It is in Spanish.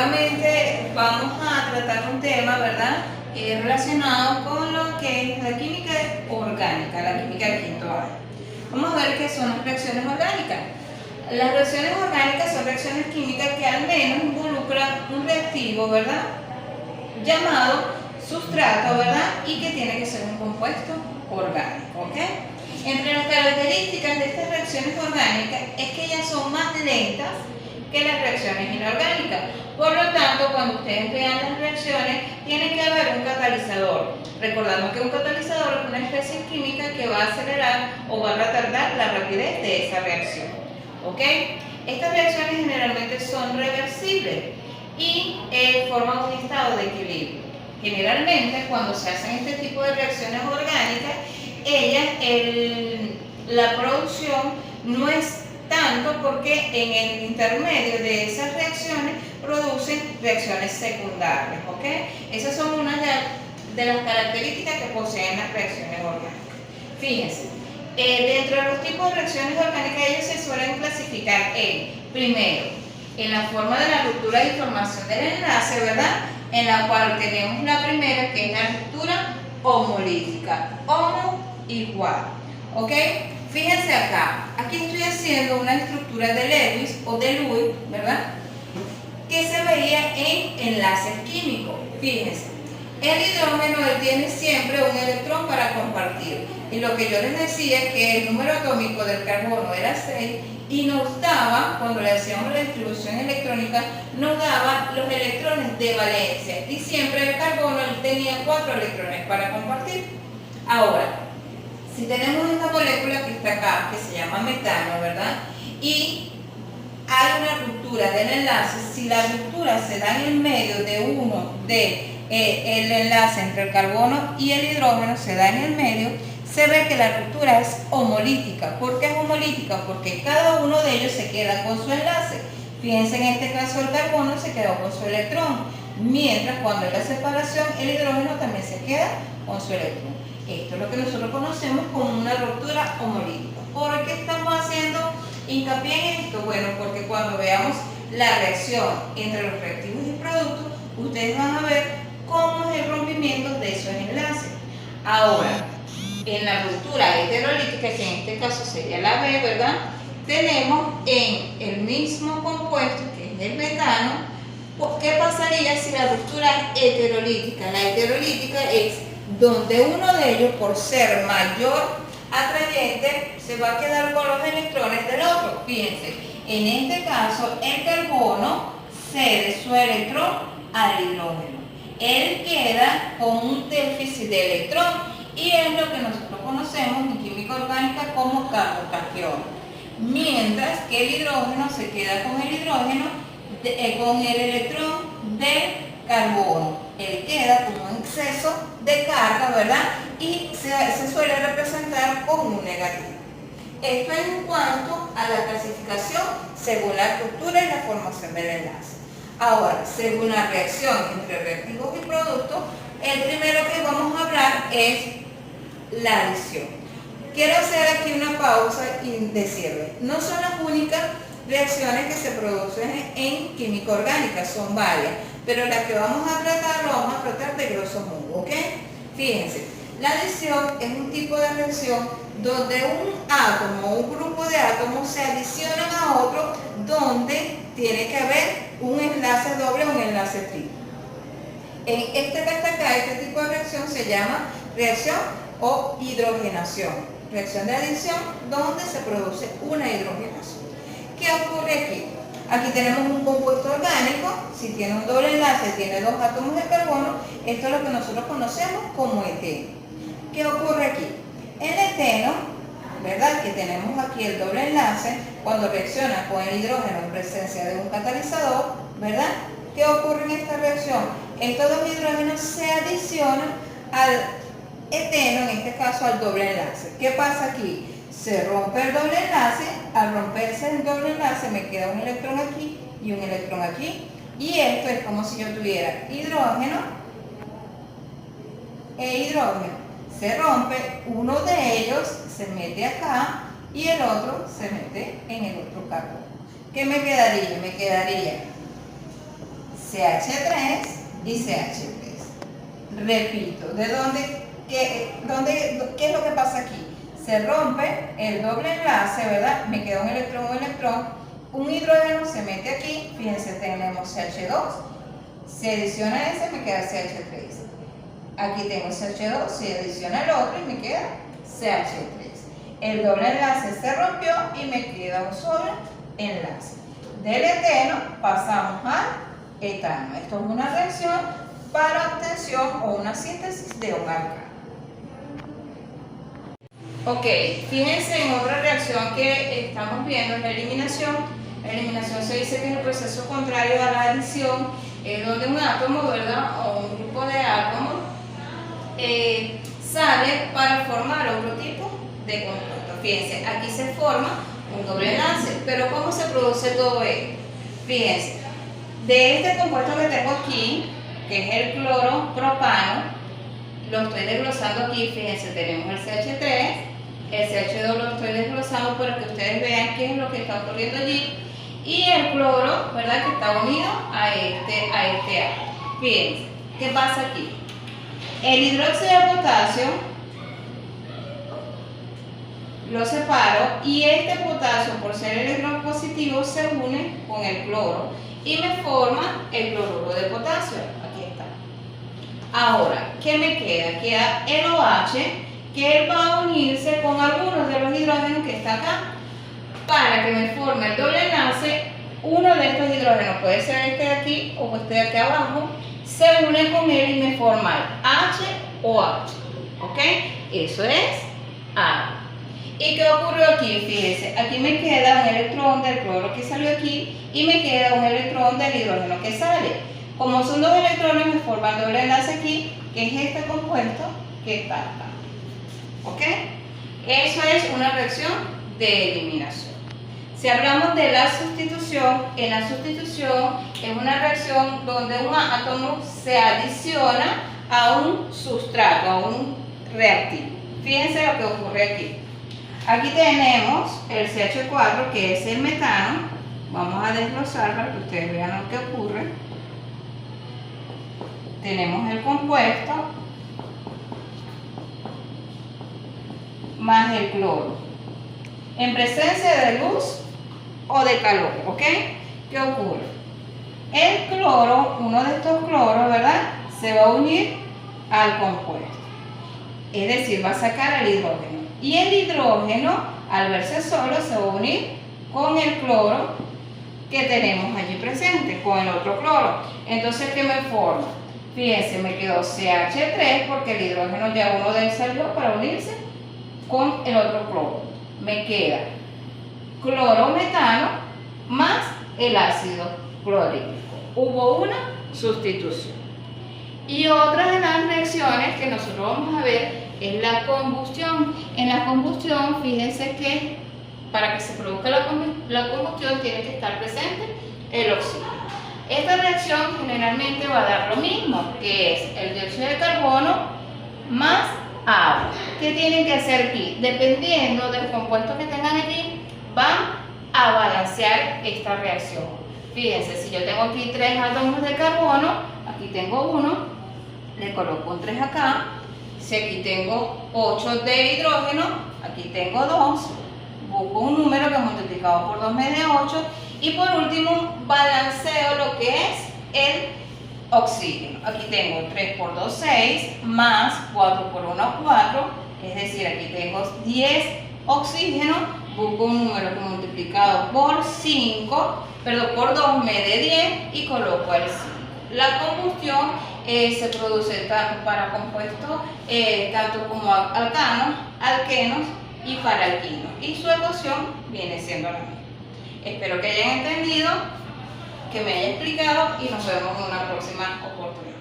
nuevamente vamos a tratar un tema, ¿verdad? Relacionado con lo que es la química orgánica, la química del quinto año. Vamos a ver qué son las reacciones orgánicas. Las reacciones orgánicas son reacciones químicas que al menos involucran un reactivo, ¿verdad? Llamado sustrato, ¿verdad? Y que tiene que ser un compuesto orgánico, ¿ok? Entre las características de estas reacciones orgánicas es que ellas son más lentas que las reacciones inorgánicas. Por lo tanto, cuando ustedes vean las reacciones, tiene que haber un catalizador. Recordando que un catalizador es una especie química que va a acelerar o va a retardar la rapidez de esa reacción. ¿Ok? Estas reacciones generalmente son reversibles y forman un estado de equilibrio. Generalmente, cuando se hacen este tipo de reacciones orgánicas, la producción no es tanto porque en el intermedio de esas reacciones producen reacciones secundarias, ¿ok? Esas son unas de las características que poseen las reacciones orgánicas. Fíjense, dentro de los tipos de reacciones orgánicas ellos se suelen clasificar primero, en la forma de la ruptura de información del enlace, ¿verdad? En la cual tenemos la primera, que es la ruptura homolítica, homo igual, ¿ok? Fíjense acá, aquí estoy haciendo una estructura de Lewis o de Lewis, ¿verdad? Que se veía en enlaces químicos. Fíjense, el hidrógeno tiene siempre un electrón para compartir. Y lo que yo les decía es que el número atómico del carbono era 6 y nos daba, cuando le hacíamos la distribución electrónica, nos daba los electrones de valencia. Y siempre el carbono tenía 4 electrones para compartir. Ahora, si tenemos esta molécula que está acá, que se llama metano, ¿verdad? Y hay una ruptura del enlace, si la ruptura se da en el medio de el enlace entre el carbono y el hidrógeno, se da en el medio, se ve que la ruptura es homolítica. ¿Por qué es homolítica? Porque cada uno de ellos se queda con su enlace. Fíjense, en este caso el carbono se quedó con su electrón, mientras cuando hay la separación el hidrógeno también se queda con su electrón. Esto es lo que nosotros conocemos como una ruptura homolítica. ¿Por qué estamos haciendo hincapié en esto? Bueno, porque cuando veamos la reacción entre los reactivos y productos, ustedes van a ver cómo es el rompimiento de esos enlaces. Ahora, en la ruptura heterolítica, que en este caso sería la B, ¿verdad? Tenemos en el mismo compuesto, que es el metano. ¿Qué pasaría si la ruptura es heterolítica? La heterolítica es donde uno de ellos, por ser mayor atrayente, se va a quedar con los electrones del otro. Fíjense, en este caso el carbono cede su electrón al hidrógeno. Él queda con un déficit de electrón y es lo que nosotros conocemos en química orgánica como carbocatión. Mientras que el hidrógeno se queda con el hidrógeno, con el electrón del carbono. Él queda con un exceso de carga, ¿verdad? Y se suele representar como un negativo. Esto en cuanto a la clasificación según la estructura y la formación del enlace. Ahora, según la reacción entre reactivos y productos, el primero que vamos a hablar es la adición. Quiero hacer aquí una pausa y decirles, no son las únicas reacciones que se producen en química orgánica, son varias, pero la que vamos a tratar, lo vamos a tratar de grosso modo, ¿ok? Fíjense, la adición es un tipo de reacción donde un átomo o un grupo de átomos se adicionan a otro, donde tiene que haber un enlace doble o un enlace triple. En este que está acá, este tipo de reacción se llama reacción o hidrogenación. Reacción de adición donde se produce una hidrogenación. ¿Qué ocurre aquí? Aquí tenemos un compuesto orgánico, si tiene un doble enlace, tiene 2 átomos de carbono, esto es lo que nosotros conocemos como eteno. ¿Qué ocurre aquí? El eteno, ¿verdad? Que tenemos aquí el doble enlace, cuando reacciona con el hidrógeno en presencia de un catalizador, ¿verdad? ¿Qué ocurre en esta reacción? Estos dos hidrógenos se adicionan al eteno, en este caso al doble enlace. ¿Qué pasa aquí? Se rompe el doble enlace, al romperse el doble enlace me queda un electrón aquí y un electrón aquí. Y esto es como si yo tuviera hidrógeno e hidrógeno. Se rompe, uno de ellos se mete acá y el otro se mete en el otro carbono. ¿Qué me quedaría? Me quedaría CH3 y CH3. Repito, ¿qué es lo que pasa aquí? Se rompe el doble enlace, ¿verdad? Me queda un electrón, un hidrógeno se mete aquí, fíjense, tenemos CH2, se adiciona ese, me queda CH3. Aquí tengo CH2, se adiciona el otro y me queda CH3. El doble enlace se rompió y me queda un solo enlace. Del eteno pasamos al etano. Esto es una reacción para obtención o una síntesis de un alcano. Ok, fíjense en otra reacción que estamos viendo, la eliminación. La eliminación se dice que es el proceso contrario a la adición, donde un átomo, ¿verdad? O un grupo de átomos sale para formar otro tipo de compuesto. Fíjense, aquí se forma un doble enlace, pero ¿cómo se produce todo esto? Fíjense, de este compuesto que tengo aquí, que es el cloropropano, lo estoy desglosando aquí, fíjense, tenemos el CH3, el CH2 lo estoy desglosando para que ustedes vean qué es lo que está ocurriendo allí, y el cloro, ¿verdad?, que está unido a este átomo. Fíjense, ¿qué pasa aquí? El hidróxido de potasio lo separo y este potasio, por ser electrón positivo, se une con el cloro y me forma el cloruro de potasio. Aquí está. Ahora, ¿qué me queda? Queda el OH, que él va a unirse con algunos de los hidrógenos que está acá para que me forme el doble enlace. Uno de estos hidrógenos, puede ser este de aquí o este de aquí abajo, se une con él y me forma el HOH. ¿Ok? Eso es A. ¿Y qué ocurrió aquí? Fíjense, aquí me queda un electrón del cloro que salió aquí y me queda un electrón del hidrógeno que sale. Como son dos electrones, me forman doble enlace aquí, que es este compuesto que está acá. ¿Ok? Eso es una reacción de eliminación. Si hablamos de la sustitución, en la sustitución es una reacción donde un átomo se adiciona a un sustrato, a un reactivo. Fíjense lo que ocurre aquí. Aquí tenemos el CH4, que es el metano. Vamos a desglosar para que ustedes vean lo que ocurre. Tenemos el compuesto más el cloro, en presencia de luz o de calor, ¿ok? ¿Qué ocurre? El cloro, uno de estos cloros, ¿verdad?, se va a unir al compuesto, es decir, va a sacar el hidrógeno. Y el hidrógeno, al verse solo, se va a unir con el cloro que tenemos allí presente, con el otro cloro. Entonces, ¿qué me forma? Fíjense, me quedó CH3 porque el hidrógeno ya uno de él salió para unirse con el otro cloro. Me queda clorometano más el ácido clorhídrico. Hubo una sustitución. Y otra de las reacciones que nosotros vamos a ver es la combustión. En la combustión, fíjense que para que se produzca la combustión tiene que estar presente el oxígeno. Esta reacción generalmente va a dar lo mismo, que es el dióxido de carbono más agua. ¿Qué tienen que hacer aquí? Dependiendo del compuesto que tengan allí, van a balancear esta reacción. Fíjense, si yo tengo aquí 3 átomos de carbono, aquí tengo 1, le coloco un 3 acá. Si aquí tengo 8 de hidrógeno, aquí tengo 2, busco un número que multiplicado por 2 me dé 8 y por último balanceo lo que es el oxígeno. Aquí tengo 3 por 2, 6, más 4 por 1, 4, es decir, aquí tengo 10 oxígeno, busco un número que multiplicado por 2 me dé 10 y coloco el 5. La combustión se produce tanto para compuestos, tanto como alcanos, alquenos y para alquinos. Y su ecuación viene siendo la misma. Espero que hayan entendido, que me haya explicado y nos vemos en una próxima oportunidad.